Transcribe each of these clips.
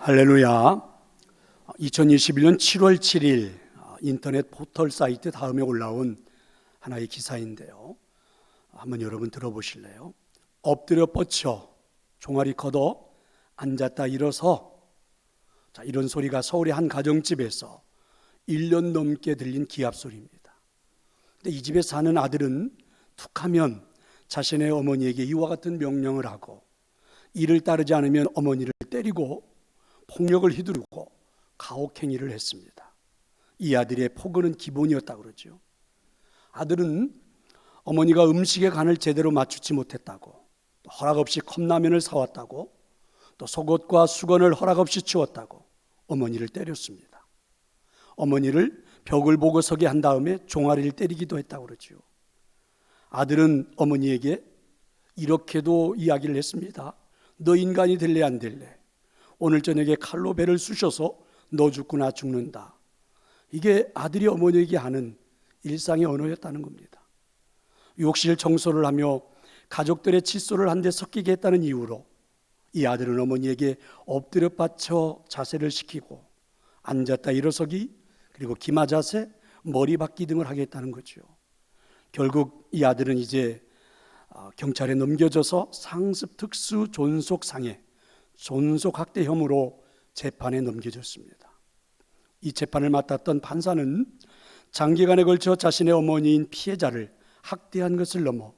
할렐루야. 2021년 7월 7일 인터넷 포털 사이트 다음에 올라온 하나의 기사인데요. 한번 여러분 들어보실래요? 엎드려 뻗쳐 종아리 걷어 앉았다 일어서, 이런 소리가 서울의 한 가정집에서 1년 넘게 들린 기합 소리입니다. 근데 이 집에 사는 아들은 툭하면 자신의 어머니에게 이와 같은 명령을 하고, 이를 따르지 않으면 어머니를 때리고 폭력을 휘두르고 가혹행위를 했습니다. 이 아들의 폭언은 기본이었다고 그러죠. 아들은 어머니가 음식의 간을 제대로 맞추지 못했다고, 또 허락 없이 컵라면을 사왔다고, 또 속옷과 수건을 허락 없이 치웠다고 어머니를 때렸습니다. 어머니를 벽을 보고 서게 한 다음에 종아리를 때리기도 했다고 그러죠. 아들은 어머니에게 이렇게도 이야기를 했습니다. 너 인간이 될래 안 될래? 오늘 저녁에 칼로 배를 쑤셔서 너 죽고 나 죽는다. 이게 아들이 어머니에게 하는 일상의 언어였다는 겁니다. 욕실 청소를 하며 가족들의 칫솔을 한 대 섞이게 했다는 이유로 이 아들은 어머니에게 엎드려 받쳐 자세를 시키고 앉았다 일어서기, 그리고 기마 자세, 머리 박기 등을 하겠다는 거죠. 결국 이 아들은 이제 경찰에 넘겨져서 상습 특수 존속상해, 존속학대 혐의로 재판에 넘겨졌습니다. 이 재판을 맡았던 판사는 장기간에 걸쳐 자신의 어머니인 피해자를 학대한 것을 넘어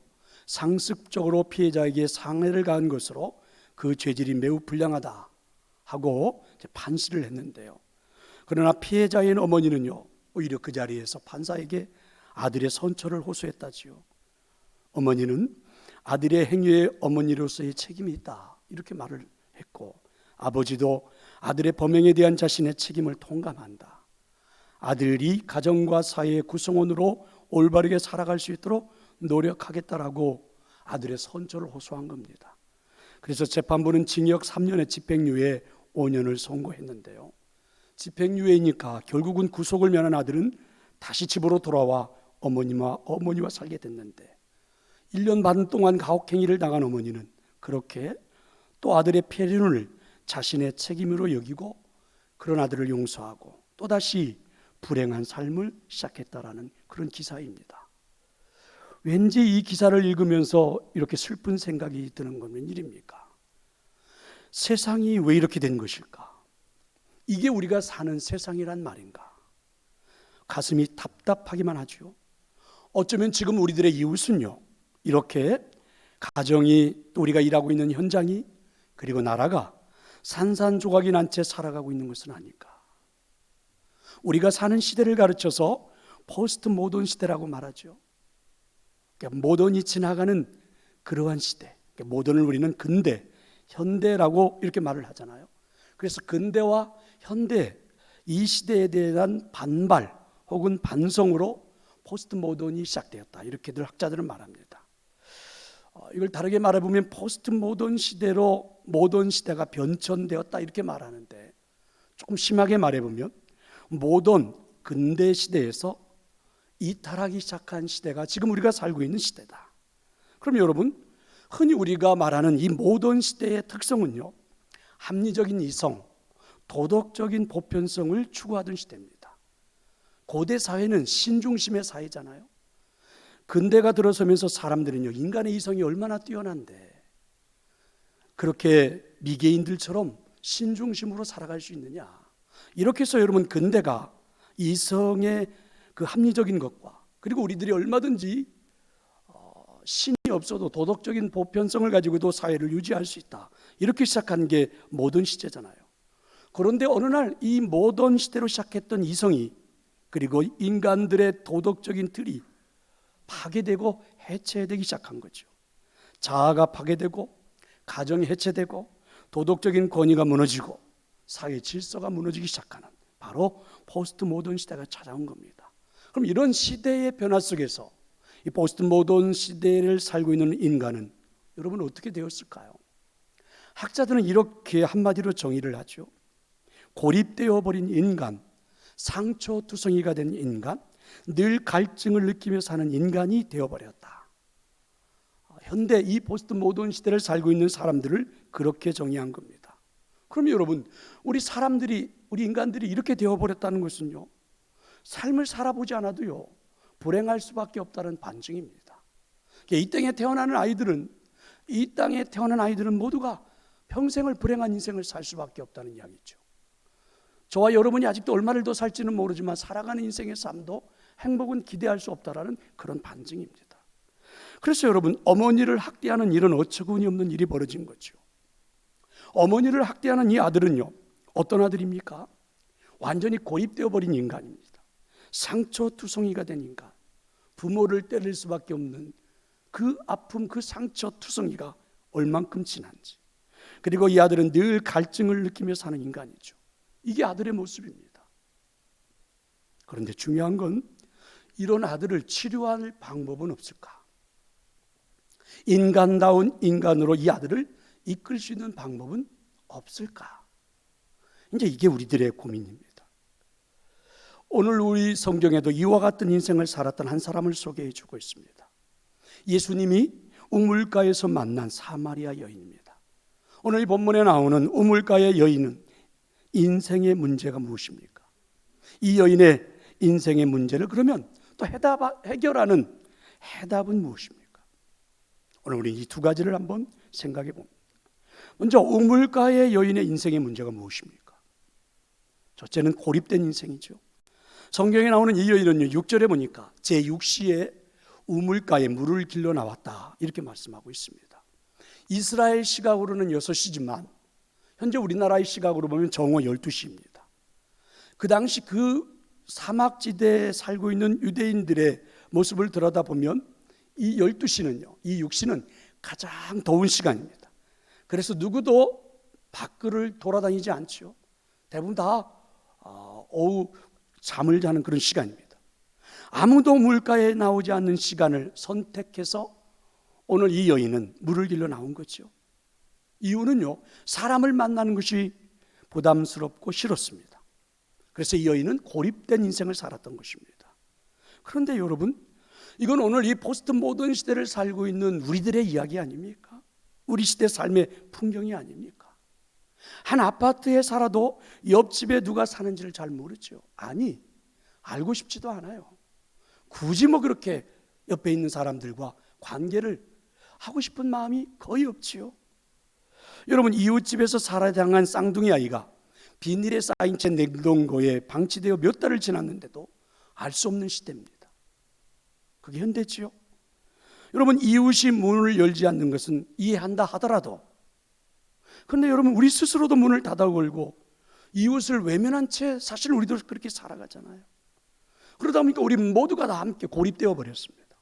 상습적으로 피해자에게 상해를 가한 것으로 그 죄질이 매우 불량하다 하고 판시를 했는데요. 그러나 피해자인 어머니는요, 오히려 그 자리에서 판사에게 아들의 선처를 호소했다지요. 어머니는 아들의 행위에 어머니로서의 책임이 있다, 이렇게 말을 했고, 아버지도 아들의 범행에 대한 자신의 책임을 통감한다. 아들이 가정과 사회의 구성원으로 올바르게 살아갈 수 있도록 노력하겠다라고 아들의 선처를 호소한 겁니다. 그래서 재판부는 징역 3년에 집행유예 5년을 선고했는데요. 집행유예이니까 결국은 구속을 면한 아들은 다시 집으로 돌아와 어머니와 살게 됐는데, 1년 반 동안 가혹행위를 당한 어머니는 그렇게 또 아들의 폐륜을 자신의 책임으로 여기고 그런 아들을 용서하고 또다시 불행한 삶을 시작했다라는 그런 기사입니다. 왠지 이 기사를 읽으면서 이렇게 슬픈 생각이 드는 건 웬일입니까? 세상이 왜 이렇게 된 것일까? 이게 우리가 사는 세상이란 말인가? 가슴이 답답하기만 하죠. 어쩌면 지금 우리들의 이웃은요, 이렇게 가정이, 또 우리가 일하고 있는 현장이, 그리고 나라가 산산조각이 난 채 살아가고 있는 것은 아닐까? 우리가 사는 시대를 가르쳐서 포스트 모던 시대라고 말하죠. 그러니까 모던이 지나가는 그러한 시대, 그러니까 모던을 우리는 근대, 현대라고 이렇게 말을 하잖아요. 그래서 근대와 현대, 이 시대에 대한 반발 혹은 반성으로 포스트 모던이 시작되었다, 이렇게들 학자들은 말합니다. 이걸 다르게 말해보면 포스트 모던 시대로 모던 시대가 변천되었다, 이렇게 말하는데, 조금 심하게 말해보면 모던, 근대 시대에서 이탈하기 시작한 시대가 지금 우리가 살고 있는 시대다. 그럼 여러분, 흔히 우리가 말하는 이 모던 시대의 특성은요, 합리적인 이성, 도덕적인 보편성을 추구하던 시대입니다. 고대 사회는 신중심의 사회잖아요. 근대가 들어서면서 사람들은요, 인간의 이성이 얼마나 뛰어난데 그렇게 미개인들처럼 신중심으로 살아갈 수 있느냐. 이렇게 해서 여러분, 근대가 이성의 그 합리적인 것과, 그리고 우리들이 얼마든지 신이 없어도 도덕적인 보편성을 가지고도 사회를 유지할 수 있다, 이렇게 시작한 게 모던 시대잖아요. 그런데 어느 날 이 모던 시대로 시작했던 이성이, 그리고 인간들의 도덕적인 틀이 파괴되고 해체되기 시작한 거죠. 자아가 파괴되고 가정이 해체되고 도덕적인 권위가 무너지고 사회 질서가 무너지기 시작하는, 바로 포스트 모던 시대가 찾아온 겁니다. 그럼 이런 시대의 변화 속에서 이 포스트 모던 시대를 살고 있는 인간은 여러분 어떻게 되었을까요? 학자들은 이렇게 한마디로 정의를 하죠. 고립되어 버린 인간, 상처투성이가 된 인간, 늘 갈증을 느끼며 사는 인간이 되어버렸다. 현대 이 포스트 모던 시대를 살고 있는 사람들을 그렇게 정의한 겁니다. 그럼 여러분, 우리 인간들이 이렇게 되어버렸다는 것은요, 삶을 살아보지 않아도요, 불행할 수밖에 없다는 반증입니다. 이 땅에 태어난 아이들은 모두가 평생을 불행한 인생을 살 수밖에 없다는 이야기죠. 저와 여러분이 아직도 얼마를 더 살지는 모르지만 살아가는 인생의 삶도 행복은 기대할 수 없다라는 그런 반증입니다. 그래서 여러분, 어머니를 학대하는 일은 어처구니 없는 일이 벌어진 거죠. 어머니를 학대하는 이 아들은요, 어떤 아들입니까? 완전히 고립되어 버린 인간입니다. 상처투성이가 된 인간, 부모를 때릴 수밖에 없는 그 아픔, 그 상처투성이가 얼만큼 진한지, 그리고 이 아들은 늘 갈증을 느끼며 사는 인간이죠. 이게 아들의 모습입니다. 그런데 중요한 건 이런 아들을 치료할 방법은 없을까? 인간다운 인간으로 이 아들을 이끌 수 있는 방법은 없을까? 이제 이게 우리들의 고민입니다. 오늘 우리 성경에도 이와 같은 인생을 살았던 한 사람을 소개해 주고 있습니다. 예수님이 우물가에서 만난 사마리아 여인입니다. 오늘 이 본문에 나오는 우물가의 여인은 인생의 문제가 무엇입니까? 이 여인의 인생의 문제를 그러면 또 해결하는 해답은 무엇입니까? 오늘 우리 이 두 가지를 한번 생각해 봅니다. 먼저 우물가의 여인의 인생의 문제가 무엇입니까? 첫째는 고립된 인생이죠. 성경에 나오는 이 여인은요, 6절에 보니까 제6시에 우물가에 물을 길러 나왔다 이렇게 말씀하고 있습니다. 이스라엘 시각으로는 6시지만 현재 우리나라의 시각으로 보면 정오 12시입니다. 그 당시 그 사막지대에 살고 있는 유대인들의 모습을 들여다보면 이 12시는요, 이 6시는 가장 더운 시간입니다. 그래서 누구도 밖을 돌아다니지 않죠. 대부분 다 오후 잠을 자는 그런 시간입니다. 아무도 물가에 나오지 않는 시간을 선택해서 오늘 이 여인은 물을 길러 나온 거죠. 이유는요, 사람을 만나는 것이 부담스럽고 싫었습니다. 그래서 이 여인은 고립된 인생을 살았던 것입니다. 그런데 여러분, 이건 오늘 이 포스트 모던 시대를 살고 있는 우리들의 이야기 아닙니까? 우리 시대 삶의 풍경이 아닙니까? 한 아파트에 살아도 옆집에 누가 사는지를 잘 모르죠. 아니, 알고 싶지도 않아요. 굳이 그렇게 옆에 있는 사람들과 관계를 하고 싶은 마음이 거의 없지요. 여러분, 이웃집에서 살아당한 쌍둥이 아이가 비닐에 쌓인 채 냉동고에 방치되어 몇 달을 지났는데도 알 수 없는 시대입니다. 그게 현대지요. 여러분, 이웃이 문을 열지 않는 것은 이해한다 하더라도, 그런데 여러분, 우리 스스로도 문을 닫아 걸고 이웃을 외면한 채 사실 우리도 그렇게 살아가잖아요. 그러다 보니까 우리 모두가 다 함께 고립되어 버렸습니다.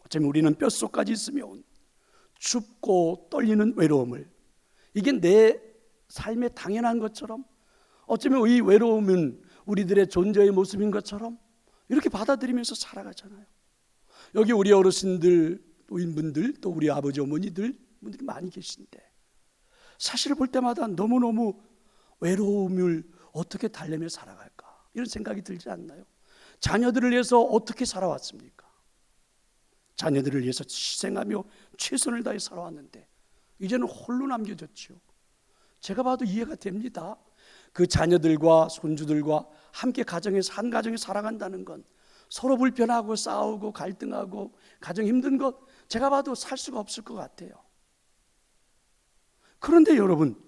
어쩌면 우리는 뼛속까지 스며온 춥고 떨리는 외로움을, 이게 내 삶에 당연한 것처럼, 어쩌면 이 외로움은 우리들의 존재의 모습인 것처럼 이렇게 받아들이면서 살아가잖아요. 여기 우리 어르신들, 노인분들, 또 우리 아버지 어머니들 분들이 많이 계신데 사실 볼 때마다 너무너무 외로움을 어떻게 달래며 살아갈까 이런 생각이 들지 않나요? 자녀들을 위해서 어떻게 살아왔습니까? 자녀들을 위해서 희생하며 최선을 다해 살아왔는데 이제는 홀로 남겨졌죠. 제가 봐도 이해가 됩니다. 그 자녀들과 손주들과 함께 한 가정에 살아간다는 건 서로 불편하고 싸우고 갈등하고 가정 힘든 것 제가 봐도 살 수가 없을 것 같아요. 그런데 여러분,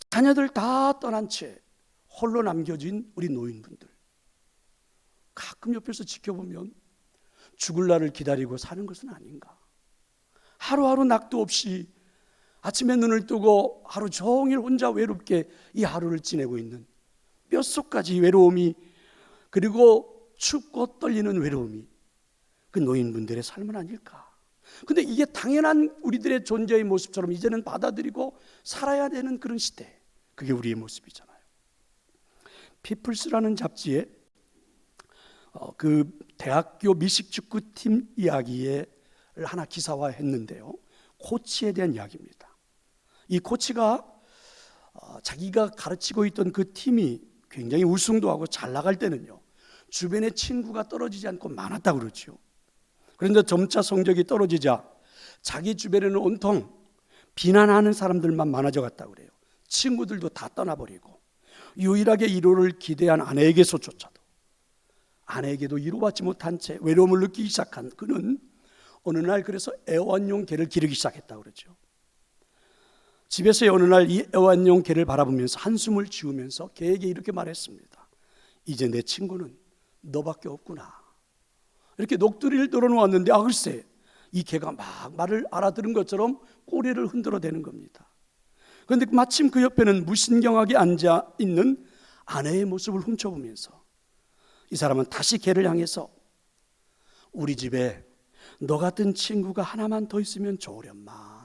자녀들 다 떠난 채 홀로 남겨진 우리 노인분들, 가끔 옆에서 지켜보면 죽을 날을 기다리고 사는 것은 아닌가. 하루하루 낙도 없이 아침에 눈을 뜨고 하루 종일 혼자 외롭게 이 하루를 지내고 있는 뼛속까지 외로움이, 그리고 춥고 떨리는 외로움이 그 노인분들의 삶은 아닐까. 근데 이게 당연한 우리들의 존재의 모습처럼 이제는 받아들이고 살아야 되는 그런 시대, 그게 우리의 모습이잖아요. 피플스라는 잡지에 그 대학교 미식축구팀 이야기를 하나 기사화했는데요, 코치에 대한 이야기입니다. 이 코치가 자기가 가르치고 있던 그 팀이 굉장히 우승도 하고 잘 나갈 때는요, 주변에 친구가 떨어지지 않고 많았다고 그러죠. 그런데 점차 성적이 떨어지자 자기 주변에는 온통 비난하는 사람들만 많아져 갔다고 그래요. 친구들도 다 떠나버리고 유일하게 위로를 기대한 아내에게서조차도 아내에게도 위로받지 못한 채 외로움을 느끼기 시작한 그는 어느 날 그래서 애완용 개를 기르기 시작했다고 그러죠. 집에서 어느 날 이 애완용 개를 바라보면서 한숨을 지으면서 개에게 이렇게 말했습니다. 이제 내 친구는 너밖에 없구나. 이렇게 녹두리를 널어놓았는데 글쎄 이 개가 막 말을 알아들은 것처럼 꼬리를 흔들어대는 겁니다. 그런데 마침 그 옆에는 무신경하게 앉아있는 아내의 모습을 훔쳐보면서 이 사람은 다시 개를 향해서 우리 집에 너 같은 친구가 하나만 더 있으면 좋으련만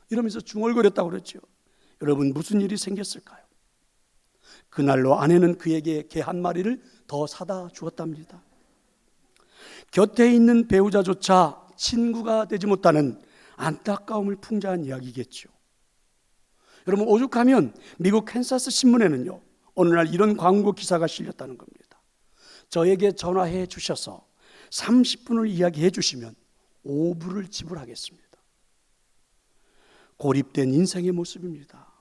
이러면서 중얼거렸다고 그랬죠. 여러분 무슨 일이 생겼을까요? 그날로 아내는 그에게 개 한 마리를 더 사다 주었답니다. 곁에 있는 배우자조차 친구가 되지 못하는 안타까움을 풍자한 이야기겠죠. 여러분 오죽하면 미국 캔사스 신문에는요 어느 날 이런 광고 기사가 실렸다는 겁니다. 저에게 전화해 주셔서 30분을 이야기해 주시면 5불을 지불하겠습니다. 고립된 인생의 모습입니다.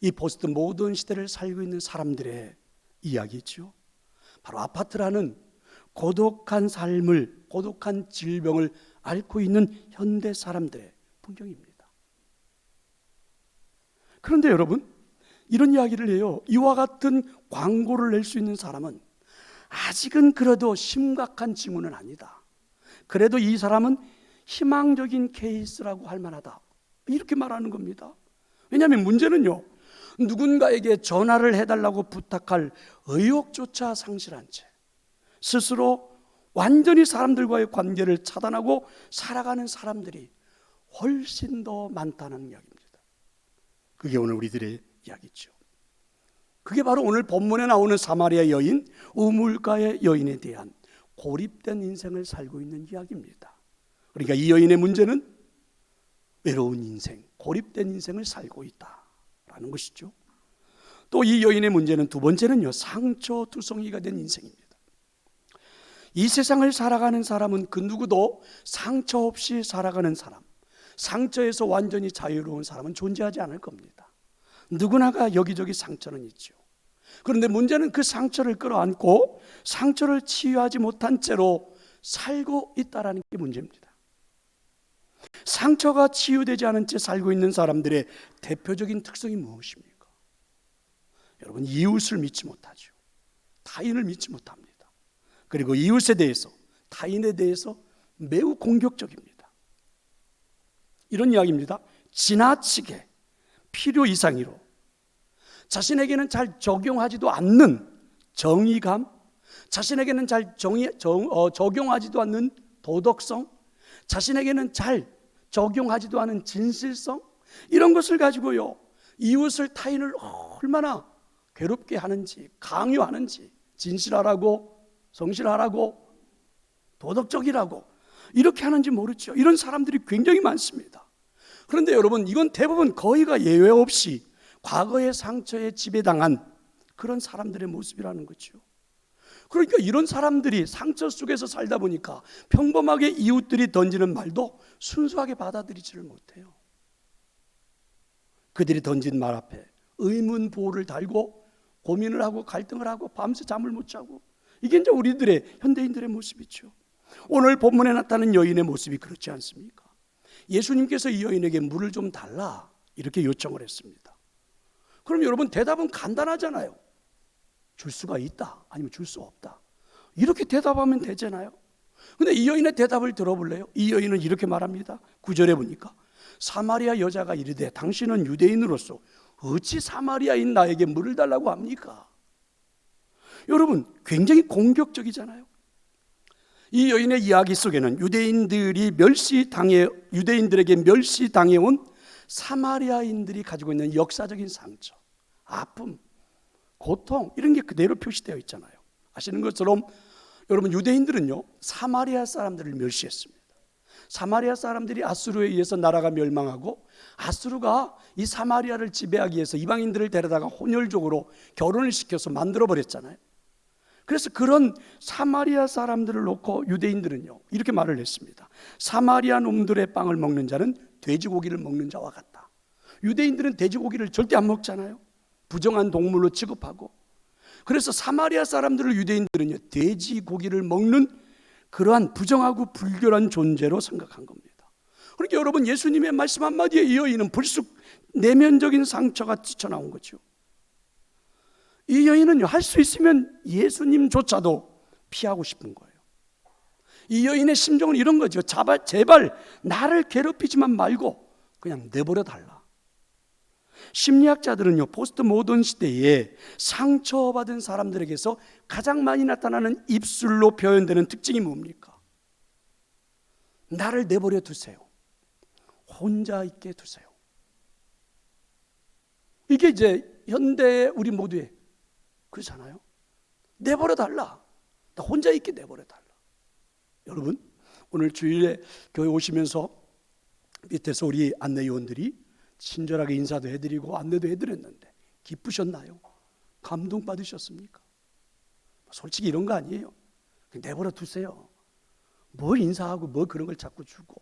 이 포스트 모던 시대를 살고 있는 사람들의 이야기죠. 바로 아파트라는 고독한 삶을, 고독한 질병을 앓고 있는 현대 사람들의 풍경입니다. 그런데 여러분 이런 이야기를 해요. 이와 같은 광고를 낼 수 있는 사람은 아직은 그래도 심각한 징후는 아니다. 그래도 이 사람은 희망적인 케이스라고 할 만하다. 이렇게 말하는 겁니다. 왜냐하면 문제는요 누군가에게 전화를 해달라고 부탁할 의욕조차 상실한 채 스스로 완전히 사람들과의 관계를 차단하고 살아가는 사람들이 훨씬 더 많다는 이야기입니다. 그게 오늘 우리들의 이야기죠. 그게 바로 오늘 본문에 나오는 사마리아 여인, 우물가의 여인에 대한 고립된 인생을 살고 있는 이야기입니다. 그러니까 이 여인의 문제는 외로운 인생, 고립된 인생을 살고 있다라는 것이죠. 또 이 여인의 문제는 두 번째는요 상처투성이가 된 인생입니다. 이 세상을 살아가는 사람은 그 누구도 상처 없이 살아가는 사람, 상처에서 완전히 자유로운 사람은 존재하지 않을 겁니다. 누구나가 여기저기 상처는 있죠. 그런데 문제는 그 상처를 끌어안고 상처를 치유하지 못한 채로 살고 있다는 게 문제입니다. 상처가 치유되지 않은 채 살고 있는 사람들의 대표적인 특성이 무엇입니까? 여러분 이웃을 믿지 못하죠. 타인을 믿지 못합니다. 그리고 이웃에 대해서, 타인에 대해서 매우 공격적입니다. 이런 이야기입니다. 지나치게 필요 이상으로 자신에게는 잘 적용하지도 않는 정의감, 자신에게는 잘 적용하지도 않는 도덕성, 자신에게는 잘 적용하지도 않은 진실성, 이런 것을 가지고요 이웃을, 타인을 얼마나 괴롭게 하는지, 강요하는지, 진실하라고, 성실하라고, 도덕적이라고 이렇게 하는지 모르죠. 이런 사람들이 굉장히 많습니다. 그런데 여러분 이건 대부분 거의가 예외 없이 과거의 상처에 지배당한 그런 사람들의 모습이라는 거죠. 그러니까 이런 사람들이 상처 속에서 살다 보니까 평범하게 이웃들이 던지는 말도 순수하게 받아들이지를 못해요. 그들이 던진 말 앞에 의문부호를 달고 고민을 하고 갈등을 하고 밤새 잠을 못 자고, 이게 이제 우리들의 현대인들의 모습이죠. 오늘 본문에 나타난 여인의 모습이 그렇지 않습니까? 예수님께서 이 여인에게 물을 좀 달라 이렇게 요청을 했습니다. 그럼 여러분 대답은 간단하잖아요. 줄 수가 있다, 아니면 줄 수 없다, 이렇게 대답하면 되잖아요. 근데 이 여인의 대답을 들어볼래요? 이 여인은 이렇게 말합니다. 9절에 보니까 사마리아 여자가 이르되 당신은 유대인으로서 어찌 사마리아인 나에게 물을 달라고 합니까? 여러분 굉장히 공격적이잖아요. 이 여인의 이야기 속에는 유대인들에게 멸시당해온 사마리아인들이 가지고 있는 역사적인 상처, 아픔, 고통, 이런 게 그대로 표시되어 있잖아요. 아시는 것처럼 여러분 유대인들은요 사마리아 사람들을 멸시했습니다. 사마리아 사람들이 아수르에 의해서 나라가 멸망하고, 아수르가 이 사마리아를 지배하기 위해서 이방인들을 데려다가 혼혈족으로 결혼을 시켜서 만들어버렸잖아요. 그래서 그런 사마리아 사람들을 놓고 유대인들은요 이렇게 말을 했습니다. 사마리아 놈들의 빵을 먹는 자는 돼지고기를 먹는 자와 같다. 유대인들은 돼지고기를 절대 안 먹잖아요. 부정한 동물로 취급하고. 그래서 사마리아 사람들을 유대인들은요, 돼지고기를 먹는 그러한 부정하고 불결한 존재로 생각한 겁니다. 그러니까 여러분, 예수님의 말씀 한마디에 이 여인은 불쑥 내면적인 상처가 튀쳐나온 거죠. 이 여인은요, 할 수 있으면 예수님조차도 피하고 싶은 거예요. 이 여인의 심정은 이런 거죠. 제발 나를 괴롭히지만 말고 그냥 내버려 달라. 심리학자들은요, 포스트 모던 시대에 상처받은 사람들에게서 가장 많이 나타나는 입술로 표현되는 특징이 뭡니까? 나를 내버려 두세요. 혼자 있게 두세요. 이게 이제 현대의 우리 모두의 그렇잖아요. 내버려 달라. 나 혼자 있게 내버려 달라. 여러분, 오늘 주일에 교회 오시면서 밑에서 우리 안내요원들이 친절하게 인사도 해드리고 안내도 해드렸는데 기쁘셨나요? 감동받으셨습니까? 솔직히 이런 거 아니에요. 그냥 내버려 두세요. 뭘 인사하고 뭐 그런 걸 자꾸 주고,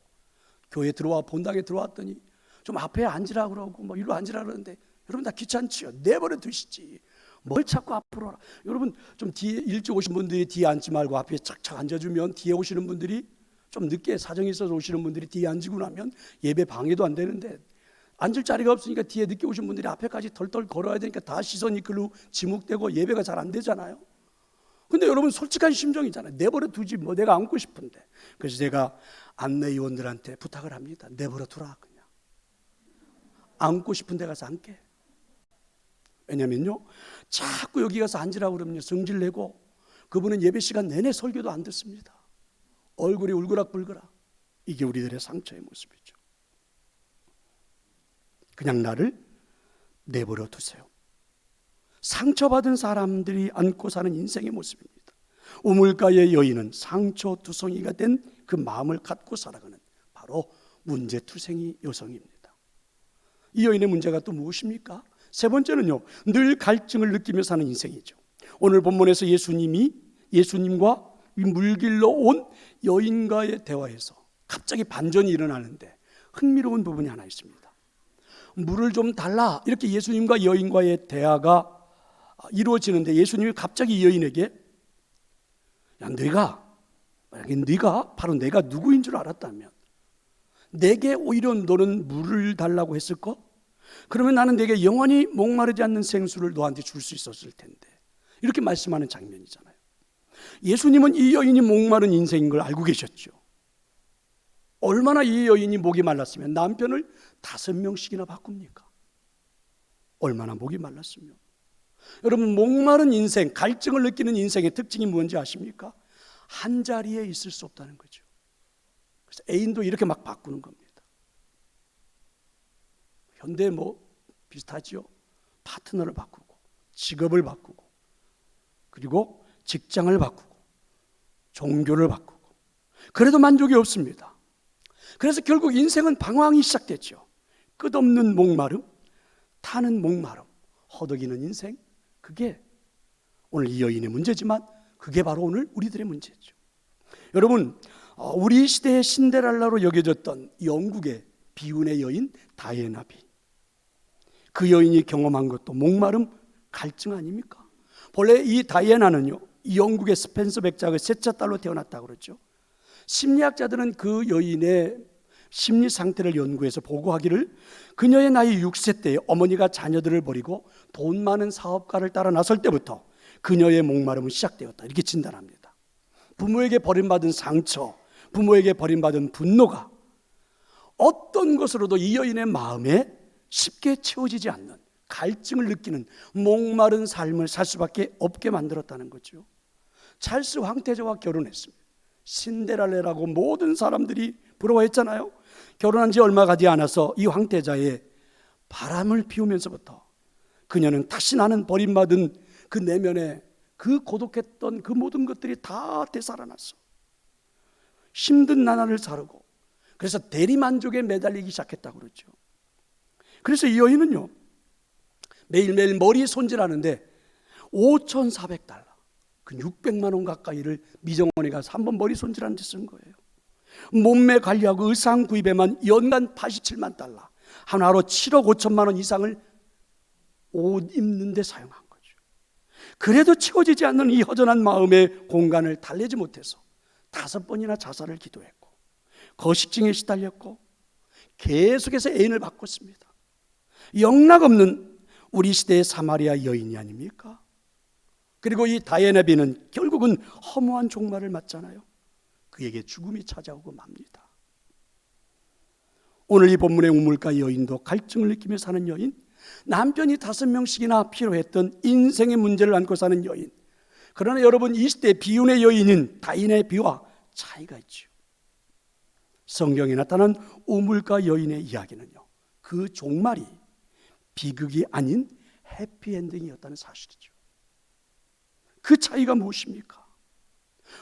교회 들어와 본당에 들어왔더니 좀 앞에 앉으라 그러고 뭐 이리로 앉으라 그러는데 여러분 다 귀찮지요. 내버려 두시지. 뭘 자꾸 앞으로 하라. 여러분 좀 뒤에 일찍 오신 분들이 뒤에 앉지 말고 앞에 착착 앉아주면 뒤에 오시는 분들이 좀 늦게 사정이 있어서 오시는 분들이 뒤에 앉고 나면 예배 방해도 안 되는데, 앉을 자리가 없으니까 뒤에 늦게 오신 분들이 앞에까지 덜덜 걸어야 되니까 다 시선이 글로 지목되고 예배가 잘 안 되잖아요. 근데 여러분 솔직한 심정이잖아요. 내버려 두지 뭐, 내가 앉고 싶은데. 그래서 제가 안내위원들한테 부탁을 합니다. 내버려 두라. 그냥 앉고 싶은 데 가서 앉게. 왜냐면요, 자꾸 여기 가서 앉으라고 그러면 성질 내고 그분은 예배 시간 내내 설교도 안 듣습니다. 얼굴이 울그락불그락. 이게 우리들의 상처의 모습이죠. 그냥 나를 내버려 두세요. 상처받은 사람들이 안고 사는 인생의 모습입니다. 우물가의 여인은 상처투성이가 된 그 마음을 갖고 살아가는 바로 문제투성이 여성입니다. 이 여인의 문제가 또 무엇입니까? 세 번째는요, 늘 갈증을 느끼며 사는 인생이죠. 오늘 본문에서 예수님과 물길로 온 여인과의 대화에서 갑자기 반전이 일어나는데 흥미로운 부분이 하나 있습니다. 물을 좀 달라, 이렇게 예수님과 여인과의 대화가 이루어지는데 예수님이 갑자기 이 여인에게, 야, 만약에 네가 바로 내가 누구인 줄 알았다면 내게 오히려 너는 물을 달라고 했을까? 그러면 나는 내게 영원히 목마르지 않는 생수를 너한테 줄 수 있었을 텐데, 이렇게 말씀하는 장면이잖아요. 예수님은 이 여인이 목마른 인생인 걸 알고 계셨죠. 얼마나 이 여인이 목이 말랐으면 남편을 5명씩이나 바꿉니까? 얼마나 목이 말랐으면. 여러분, 목마른 인생, 갈증을 느끼는 인생의 특징이 뭔지 아십니까? 한 자리에 있을 수 없다는 거죠. 그래서 애인도 이렇게 막 바꾸는 겁니다. 현대 뭐 비슷하죠. 파트너를 바꾸고, 직업을 바꾸고, 그리고 직장을 바꾸고, 종교를 바꾸고, 그래도 만족이 없습니다. 그래서 결국 인생은 방황이 시작됐죠. 끝없는 목마름, 타는 목마름, 허덕이는 인생. 그게 오늘 이 여인의 문제지만 그게 바로 오늘 우리들의 문제죠. 여러분, 우리 시대의 신데렐라로 여겨졌던 영국의 비운의 여인 다이애나비, 그 여인이 경험한 것도 목마름, 갈증 아닙니까? 본래 이 다이애나는요, 이 영국의 스펜서 백작의 셋째 딸로 태어났다고 그러죠. 심리학자들은 그 여인의 심리 상태를 연구해서 보고하기를, 그녀의 나이 6세 때에 어머니가 자녀들을 버리고 돈 많은 사업가를 따라 나설 때부터 그녀의 목마름은 시작되었다, 이렇게 진단합니다. 부모에게 버림받은 상처, 부모에게 버림받은 분노가 어떤 것으로도 이 여인의 마음에 쉽게 채워지지 않는 갈증을 느끼는 목마른 삶을 살 수밖에 없게 만들었다는 거죠. 찰스 황태자와 결혼했습니다. 신데렐라라고 모든 사람들이 부러워했잖아요. 결혼한 지 얼마 가지 않아서 이 황태자의 바람을 피우면서부터 그녀는 다시 나는 버림받은 그 내면에 그 고독했던 그 모든 것들이 다 되살아났어. 힘든 나날을 살고, 그래서 대리만족에 매달리기 시작했다고 그러죠. 그래서 이 여인은요, 매일매일 머리 손질하는데 5,400달러, 그 600만 원 가까이를 미정원에 가서 한 번 머리 손질하는 데 쓴 거예요. 몸매 관리하고 의상 구입에만 연간 87만 달러, 하나로 7억 5천만 원 이상을 옷 입는 데 사용한 거죠. 그래도 채워지지 않는 이 허전한 마음의 공간을 달래지 못해서 5번이나 자살을 기도했고 거식증에 시달렸고 계속해서 애인을 바꿨습니다. 영락없는 우리 시대의 사마리아 여인이 아닙니까? 그리고 이 다이애나비는 결국은 허무한 종말을 맞잖아요. 그에게 죽음이 찾아오고 맙니다. 오늘 이 본문의 우물가 여인도 갈증을 느끼며 사는 여인, 남편이 5명씩이나 필요했던 인생의 문제를 안고 사는 여인. 그러나 여러분, 이 시대 비운의 여인인 다이애나비와 차이가 있죠. 성경에 나타난 우물가 여인의 이야기는요, 그 종말이 비극이 아닌 해피엔딩이었다는 사실이죠. 그 차이가 무엇입니까?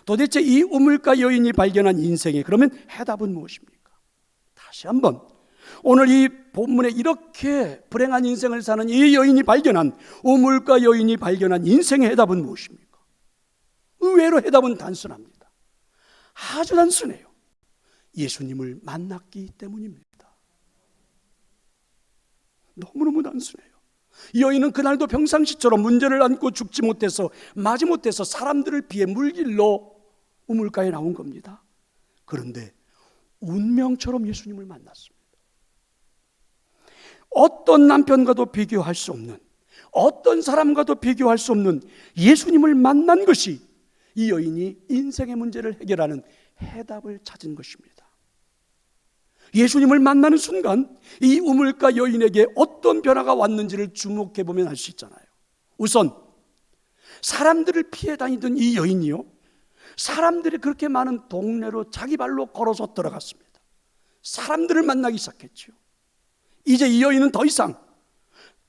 도대체 이 우물가 여인이 발견한 인생의 그러면 해답은 무엇입니까? 다시 한번 오늘 이 본문에 이렇게 불행한 인생을 사는 이 여인이 발견한, 우물가 여인이 발견한 인생의 해답은 무엇입니까? 의외로 해답은 단순합니다. 아주 단순해요. 예수님을 만났기 때문입니다. 너무너무 단순해요. 이 여인은 그날도 평상시처럼 문제를 안고 죽지 못해서, 맞지 못해서 사람들을 피해 물길로 우물가에 나온 겁니다. 그런데 운명처럼 예수님을 만났습니다. 어떤 남편과도 비교할 수 없는, 어떤 사람과도 비교할 수 없는 예수님을 만난 것이 이 여인이 인생의 문제를 해결하는 해답을 찾은 것입니다. 예수님을 만나는 순간 이 우물가 여인에게 어떤 변화가 왔는지를 주목해 보면 알 수 있잖아요. 우선 사람들을 피해 다니던 이 여인이요, 사람들이 그렇게 많은 동네로 자기 발로 걸어서 들어갔습니다. 사람들을 만나기 시작했죠. 이제 이 여인은 더 이상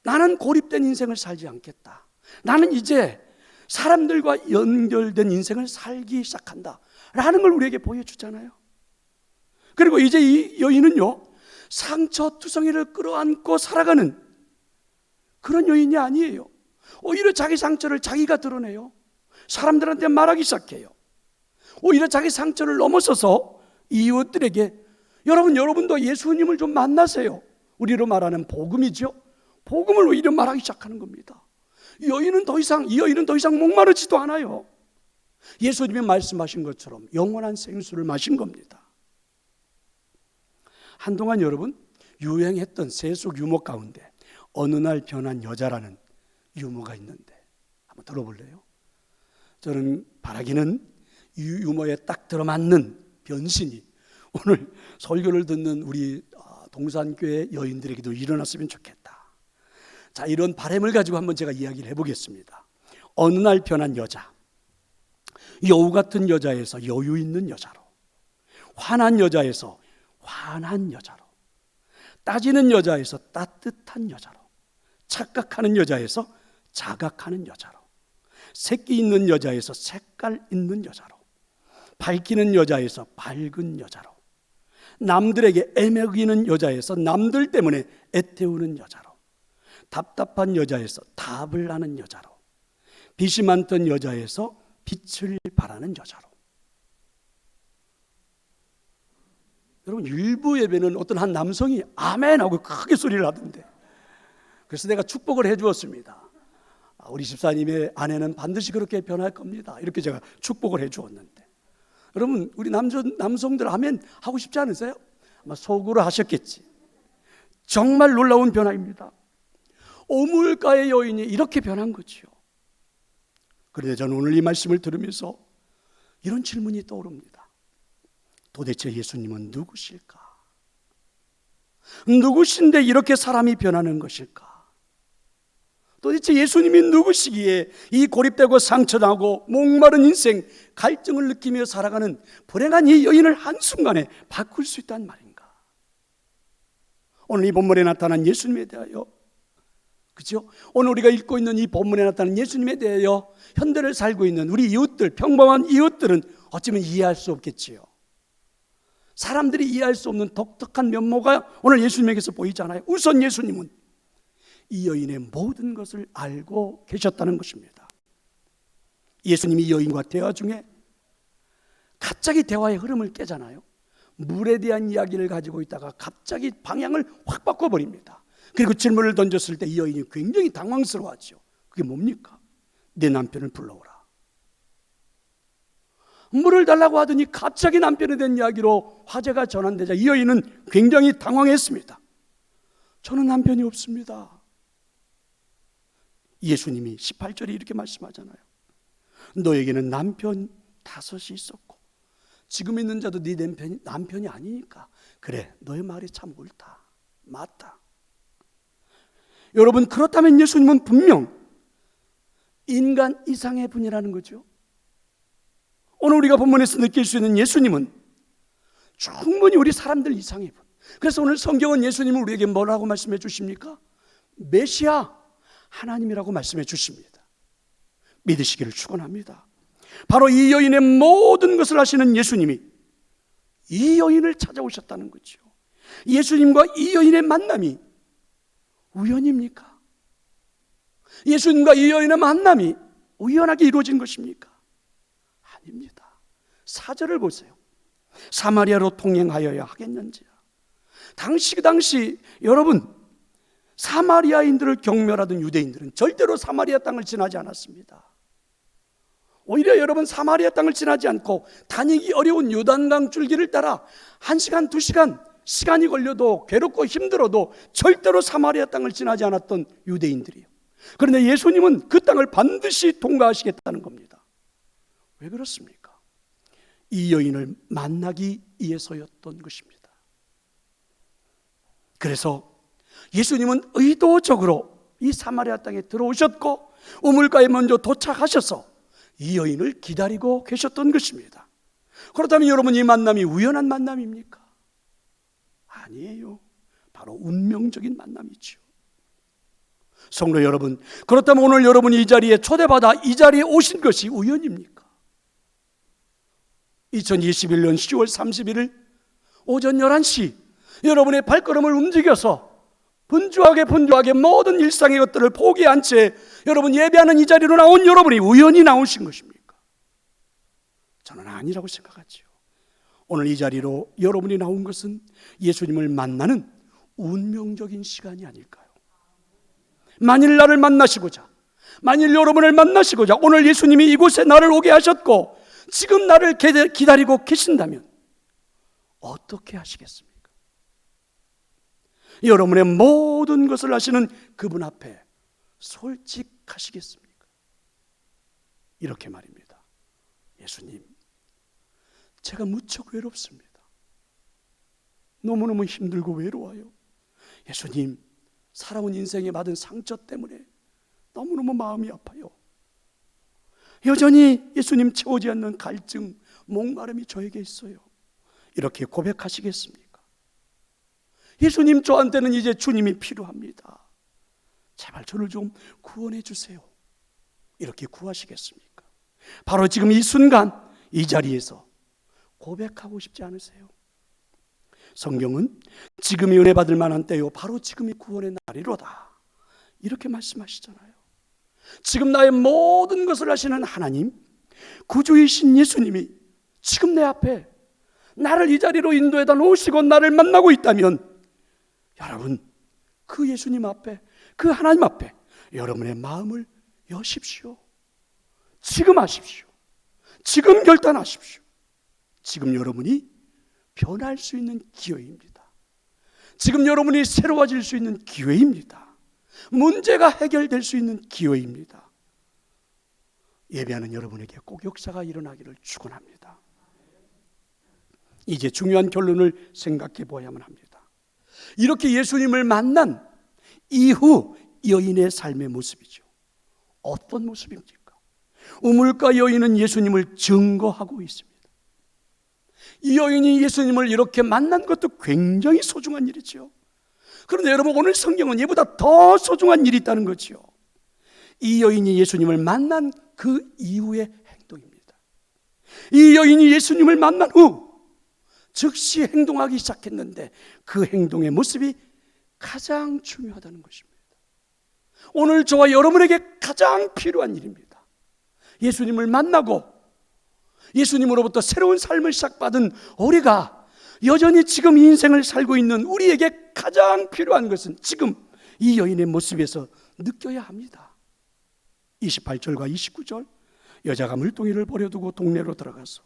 나는 고립된 인생을 살지 않겠다, 나는 이제 사람들과 연결된 인생을 살기 시작한다 라는 걸 우리에게 보여주잖아요. 그리고 이제 이 여인은요, 상처투성이를 끌어안고 살아가는 그런 여인이 아니에요. 오히려 자기 상처를 자기가 드러내요. 사람들한테 말하기 시작해요. 오히려 자기 상처를 넘어서서 이웃들에게 여러분도 예수님을 좀 만나세요. 우리로 말하는 복음이죠. 복음을 오히려 말하기 시작하는 겁니다. 이 여인은 더 이상 목마르지도 않아요. 예수님이 말씀하신 것처럼 영원한 생수를 마신 겁니다. 한동안 여러분, 유행했던 세속 유머 가운데 어느 날 변한 여자라는 유머가 있는데 한번 들어볼래요? 저는 바라기는 이 유머에 딱 들어맞는 변신이 오늘 설교를 듣는 우리 동산교회 여인들에게도 일어났으면 좋겠다. 자, 이런 바람을 가지고 한번 제가 이야기를 해보겠습니다. 어느 날 변한 여자, 여우 같은 여자에서 여유 있는 여자로, 화난 여자에서 환한 여자로, 따지는 여자에서 따뜻한 여자로, 착각하는 여자에서 자각하는 여자로, 새끼 있는 여자에서 색깔 있는 여자로, 밝히는 여자에서 밝은 여자로, 남들에게 애매기는 여자에서 남들 때문에 애태우는 여자로, 답답한 여자에서 답을 하는 여자로, 빛이 많던 여자에서 빛을 발하는 여자로. 여러분, 일부 예배는 어떤 한 남성이 아멘 하고 크게 소리를 하던데, 그래서 내가 축복을 해 주었습니다. 우리 집사님의 아내는 반드시 그렇게 변할 겁니다, 이렇게 제가 축복을 해 주었는데, 여러분, 우리 남성들 아멘 하고 싶지 않으세요? 아마 속으로 하셨겠지. 정말 놀라운 변화입니다. 우물가의 여인이 이렇게 변한 거죠. 그런데 저는 오늘 이 말씀을 들으면서 이런 질문이 떠오릅니다. 도대체 예수님은 누구실까? 누구신데 이렇게 사람이 변하는 것일까? 도대체 예수님이 누구시기에 이 고립되고 상처나고 목마른 인생, 갈증을 느끼며 살아가는 불행한 이 여인을 한순간에 바꿀 수 있다는 말인가? 오늘 이 본문에 나타난 예수님에 대하여, 그렇죠? 오늘 우리가 읽고 있는 이 본문에 나타난 예수님에 대하여 현대를 살고 있는 우리 이웃들, 평범한 이웃들은 어쩌면 이해할 수 없겠지요. 사람들이 이해할 수 없는 독특한 면모가 오늘 예수님에게서 보이잖아요. 우선 예수님은 이 여인의 모든 것을 알고 계셨다는 것입니다. 예수님이 이 여인과 대화 중에 갑자기 대화의 흐름을 깨잖아요. 물에 대한 이야기를 가지고 있다가 갑자기 방향을 확 바꿔버립니다. 그리고 질문을 던졌을 때 이 여인이 굉장히 당황스러워하죠. 그게 뭡니까? 내 남편을 불러오라. 물을 달라고 하더니 갑자기 남편에 대한 이야기로 화제가 전환되자 이 여인은 굉장히 당황했습니다. 저는 남편이 없습니다. 예수님이 18절에 이렇게 말씀하잖아요. 너에게는 남편 5이 있었고 지금 있는 자도 네 남편이 아니니까 그래, 너의 말이 참 옳다, 맞다. 여러분, 그렇다면 예수님은 분명 인간 이상의 분이라는 거죠. 오늘 우리가 본문에서 느낄 수 있는 예수님은 충분히 우리 사람들 이상의 분. 그래서 오늘 성경은 예수님을 우리에게 뭐라고 말씀해 주십니까? 메시아, 하나님이라고 말씀해 주십니다. 믿으시기를 축원합니다. 바로 이 여인의 모든 것을 아시는 예수님이 이 여인을 찾아오셨다는 거죠. 예수님과 이 여인의 만남이 우연입니까? 예수님과 이 여인의 만남이 우연하게 이루어진 것입니까? 아닙니다. 4절을 보세요. 사마리아로 통행하여야 하겠는지라. 당시 여러분, 사마리아인들을 경멸하던 유대인들은 절대로 사마리아 땅을 지나지 않았습니다. 오히려 여러분, 사마리아 땅을 지나지 않고 다니기 어려운 요단강 줄기를 따라 1시간, 2시간 시간이 걸려도 괴롭고 힘들어도 절대로 사마리아 땅을 지나지 않았던 유대인들이에요. 그런데 예수님은 그 땅을 반드시 통과하시겠다는 겁니다. 왜 그렇습니까? 이 여인을 만나기 위해서였던 것입니다. 그래서 예수님은 의도적으로 이 사마리아 땅에 들어오셨고 우물가에 먼저 도착하셔서 이 여인을 기다리고 계셨던 것입니다. 그렇다면 여러분, 이 만남이 우연한 만남입니까? 아니에요. 바로 운명적인 만남이죠. 성도 여러분, 그렇다면 오늘 여러분이 이 자리에 초대받아 이 자리에 오신 것이 우연입니까? 2021년 10월 31일 오전 11시 여러분의 발걸음을 움직여서 분주하게 모든 일상의 것들을 포기한 채 여러분 예배하는 이 자리로 나온 여러분이 우연히 나오신 것입니까? 저는 아니라고 생각하죠. 오늘 이 자리로 여러분이 나온 것은 예수님을 만나는 운명적인 시간이 아닐까요? 만일 나를 만나시고자, 만일 여러분을 만나시고자 오늘 예수님이 이곳에 나를 오게 하셨고 지금 나를 기다리고 계신다면 어떻게 하시겠습니까? 여러분의 모든 것을 아시는 그분 앞에 솔직하시겠습니까? 이렇게 말입니다. 예수님, 제가 무척 외롭습니다. 너무너무 힘들고 외로워요. 예수님, 살아온 인생에 받은 상처 때문에 너무너무 마음이 아파요. 여전히 예수님 채우지 않는 갈증, 목마름이 저에게 있어요. 이렇게 고백하시겠습니까? 예수님, 저한테는 이제 주님이 필요합니다. 제발 저를 좀 구원해 주세요. 이렇게 구하시겠습니까? 바로 지금 이 순간 이 자리에서 고백하고 싶지 않으세요? 성경은 지금이 은혜 받을 만한 때요, 바로 지금이 구원의 날이로다, 이렇게 말씀하시잖아요. 지금 나의 모든 것을 아시는 하나님, 구주이신 예수님이 지금 내 앞에 나를 이 자리로 인도해다 놓으시고 나를 만나고 있다면 여러분, 그 예수님 앞에, 그 하나님 앞에 여러분의 마음을 여십시오. 지금 하십시오. 지금 결단하십시오. 지금 여러분이 변할 수 있는 기회입니다. 지금 여러분이 새로워질 수 있는 기회입니다. 문제가 해결될 수 있는 기회입니다. 예배하는 여러분에게 꼭 역사가 일어나기를 축원합니다. 이제 중요한 결론을 생각해 보아야만 합니다. 이렇게 예수님을 만난 이후 여인의 삶의 모습이죠. 어떤 모습입니까? 우물가 여인은 예수님을 증거하고 있습니다. 이 여인이 예수님을 이렇게 만난 것도 굉장히 소중한 일이죠. 그런데 여러분, 오늘 성경은 이보다 더 소중한 일이 있다는 거죠. 이 여인이 예수님을 만난 그 이후의 행동입니다. 이 여인이 예수님을 만난 후 즉시 행동하기 시작했는데 그 행동의 모습이 가장 중요하다는 것입니다. 오늘 저와 여러분에게 가장 필요한 일입니다. 예수님을 만나고 예수님으로부터 새로운 삶을 시작받은 우리가 여전히 지금 이 인생을 살고 있는 우리에게 가장 필요한 것은 지금 이 여인의 모습에서 느껴야 합니다. 28절과 29절, 여자가 물동이를 버려두고 동네로 들어가서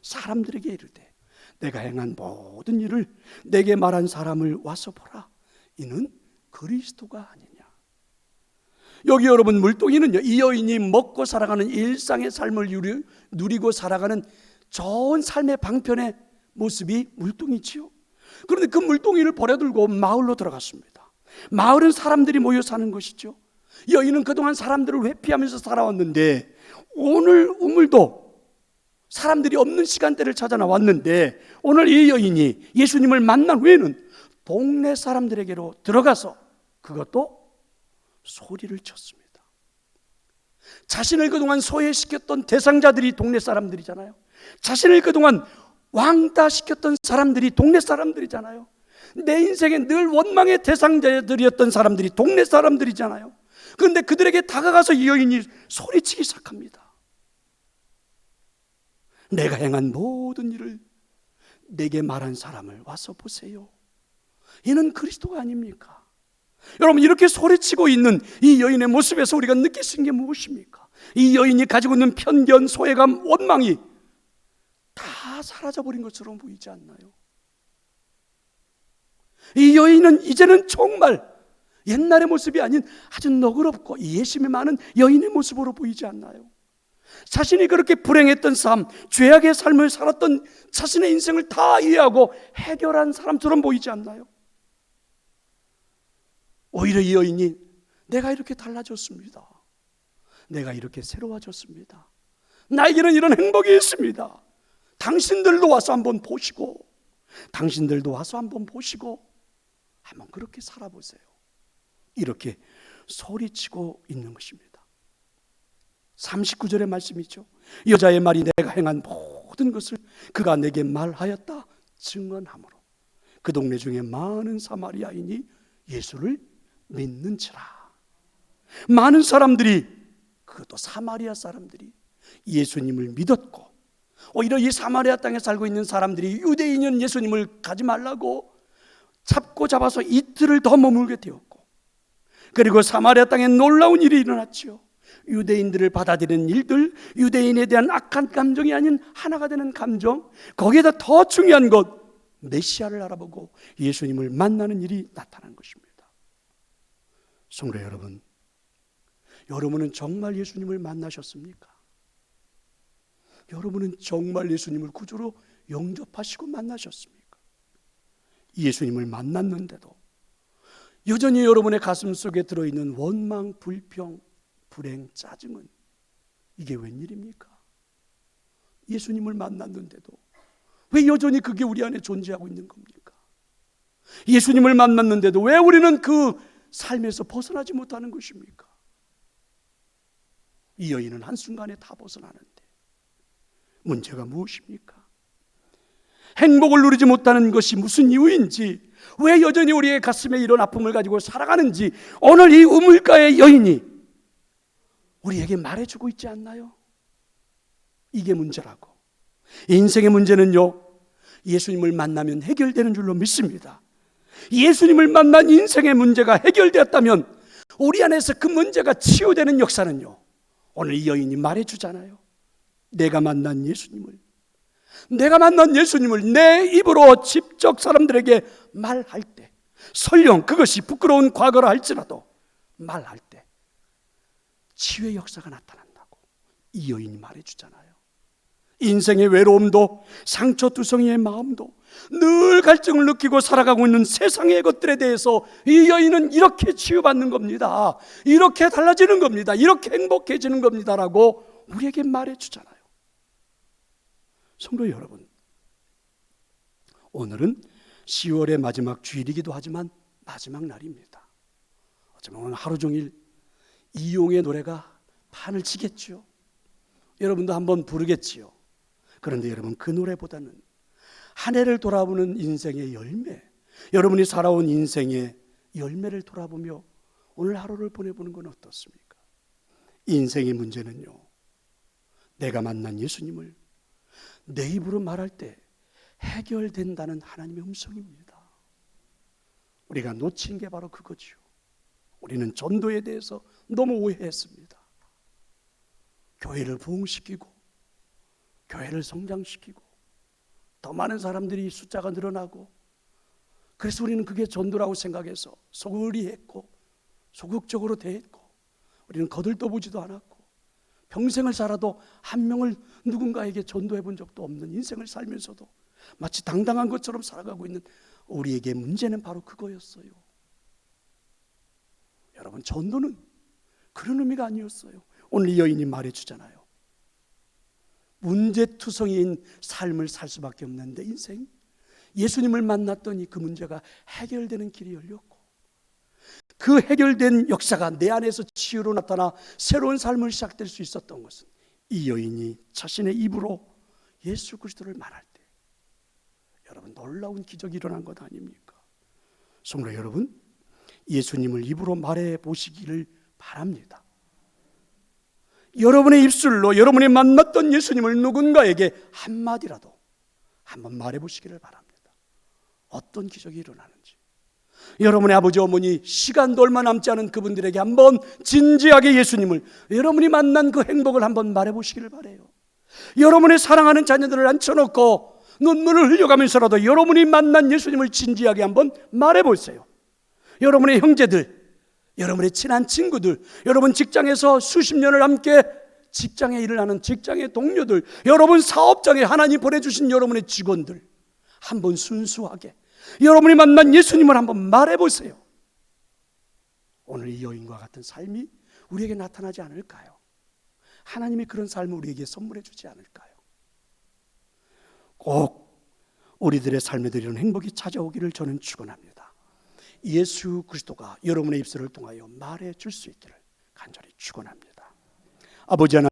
사람들에게 이르되 내가 행한 모든 일을 내게 말한 사람을 와서 보라. 이는 그리스도가 아니냐. 여기 여러분, 물동이는요, 이 여인이 먹고 살아가는 일상의 삶을 누리고 살아가는 좋은 삶의 방편의 모습이 물동이지요. 그런데 그 물동이를 버려두고 마을로 들어갔습니다. 마을은 사람들이 모여 사는 것이죠. 여인은 그동안 사람들을 회피하면서 살아왔는데 오늘 우물도 사람들이 없는 시간대를 찾아 나왔는데 오늘 이 여인이 예수님을 만난 후에는 동네 사람들에게로 들어가서 그것도 소리를 쳤습니다. 자신을 그동안 소외시켰던 대상자들이 동네 사람들이잖아요. 자신을 그동안 왕따시켰던 사람들이 동네 사람들이잖아요. 내 인생에 늘 원망의 대상자들이었던 사람들이 동네 사람들이잖아요. 그런데 그들에게 다가가서 이 여인이 소리치기 시작합니다. 내가 행한 모든 일을 내게 말한 사람을 와서 보세요. 이는 그리스도가 아닙니까? 여러분, 이렇게 소리치고 있는 이 여인의 모습에서 우리가 느낄 수 있는 게 무엇입니까? 이 여인이 가지고 있는 편견, 소외감, 원망이 다 사라져버린 것처럼 보이지 않나요? 이 여인은 이제는 정말 옛날의 모습이 아닌 아주 너그럽고 이해심이 많은 여인의 모습으로 보이지 않나요? 자신이 그렇게 불행했던 삶, 죄악의 삶을 살았던 자신의 인생을 다 이해하고 해결한 사람처럼 보이지 않나요? 오히려 이 여인이 내가 이렇게 달라졌습니다. 내가 이렇게 새로워졌습니다. 나에게는 이런 행복이 있습니다. 당신들도 와서 한번 보시고, 당신들도 와서 한번 보시고 한번 그렇게 살아보세요. 이렇게 소리치고 있는 것입니다. 39절의 말씀이죠. 여자의 말이 내가 행한 모든 것을 그가 내게 말하였다 증언하므로 그 동네 중에 많은 사마리아인이 예수를 믿는지라. 많은 사람들이, 그것도 사마리아 사람들이 예수님을 믿었고, 오히려 이 사마리아 땅에 살고 있는 사람들이 유대인은 예수님을 가지 말라고 잡고 잡아서 이틀을 더 머물게 되었고, 그리고 사마리아 땅에 놀라운 일이 일어났지요. 유대인들을 받아들이는 일들, 유대인에 대한 악한 감정이 아닌 하나가 되는 감정, 거기에다 더 중요한 것, 메시아를 알아보고 예수님을 만나는 일이 나타난 것입니다. 성도 여러분, 여러분은 정말 예수님을 만나셨습니까? 여러분은 정말 예수님을 구주로 영접하시고 만나셨습니까? 예수님을 만났는데도 여전히 여러분의 가슴 속에 들어있는 원망, 불평, 불행, 짜증은 이게 웬일입니까? 예수님을 만났는데도 왜 여전히 그게 우리 안에 존재하고 있는 겁니까? 예수님을 만났는데도 왜 우리는 그 삶에서 벗어나지 못하는 것입니까? 이 여인은 한순간에 다 벗어나는데 문제가 무엇입니까? 행복을 누리지 못하는 것이 무슨 이유인지, 왜 여전히 우리의 가슴에 이런 아픔을 가지고 살아가는지 오늘 이 우물가의 여인이 우리에게 말해주고 있지 않나요? 이게 문제라고. 인생의 문제는요, 예수님을 만나면 해결되는 줄로 믿습니다. 예수님을 만난 인생의 문제가 해결되었다면 우리 안에서 그 문제가 치유되는 역사는요, 오늘 이 여인이 말해주잖아요. 내가 만난 예수님을 내 입으로 직접 사람들에게 말할 때, 설령 그것이 부끄러운 과거라 할지라도 말할 때 치유의 역사가 나타난다고 이 여인이 말해주잖아요. 인생의 외로움도, 상처투성이의 마음도, 늘 갈증을 느끼고 살아가고 있는 세상의 것들에 대해서 이 여인은 이렇게 치유받는 겁니다. 이렇게 달라지는 겁니다. 이렇게 행복해지는 겁니다라고 우리에게 말해주잖아요. 성도 여러분, 오늘은 10월의 마지막 주일이기도 하지만 마지막 날입니다. 어쩌면 오늘 하루 종일 이용의 노래가 판을 치겠죠. 여러분도 한번 부르겠지요. 그런데 여러분, 그 노래보다는 한 해를 돌아보는 인생의 열매, 여러분이 살아온 인생의 열매를 돌아보며 오늘 하루를 보내보는 건 어떻습니까? 인생의 문제는요, 내가 만난 예수님을 내 입으로 말할 때 해결된다는 하나님의 음성입니다. 우리가 놓친 게 바로 그거죠. 우리는 전도에 대해서 너무 오해했습니다. 교회를 부흥시키고 교회를 성장시키고 더 많은 사람들이 숫자가 늘어나고, 그래서 우리는 그게 전도라고 생각해서 소홀히 했고 소극적으로 대했고, 우리는 거들떠보지도 않았고, 평생을 살아도 한 명을 누군가에게 전도해 본 적도 없는 인생을 살면서도 마치 당당한 것처럼 살아가고 있는 우리에게 문제는 바로 그거였어요. 여러분, 전도는 그런 의미가 아니었어요. 오늘 이 여인이 말해주잖아요. 문제투성이인 삶을 살 수밖에 없는 내 인생, 예수님을 만났더니 그 문제가 해결되는 길이 열렸고, 그 해결된 역사가 내 안에서 치유로 나타나 새로운 삶을 시작될 수 있었던 것은 이 여인이 자신의 입으로 예수 그리스도를 말할 때, 여러분, 놀라운 기적이 일어난 것 아닙니까? 성도 여러분, 예수님을 입으로 말해 보시기를 바랍니다. 여러분의 입술로 여러분이 만났던 예수님을 누군가에게 한마디라도 한번 말해 보시기를 바랍니다. 어떤 기적이 일어나는지. 여러분의 아버지 어머니, 시간도 얼마 남지 않은 그분들에게 한번 진지하게 예수님을, 여러분이 만난 그 행복을 한번 말해 보시기를 바라요. 여러분의 사랑하는 자녀들을 앉혀놓고 눈물을 흘려가면서라도 여러분이 만난 예수님을 진지하게 한번 말해 보세요. 여러분의 형제들, 여러분의 친한 친구들, 여러분 직장에서 수십 년을 함께 직장에 일을 하는 직장의 동료들, 여러분 사업장에 하나님 보내주신 여러분의 직원들, 한번 순수하게 여러분이 만난 예수님을 한번 말해보세요. 오늘 이 여인과 같은 삶이 우리에게 나타나지 않을까요? 하나님이 그런 삶을 우리에게 선물해 주지 않을까요? 꼭 우리들의 삶에도 이런 행복이 찾아오기를 저는 축원합니다. 예수 그리스도가 여러분의 입술을 통하여 말해 줄 수 있기를 간절히 축원합니다. 아버지 하나님,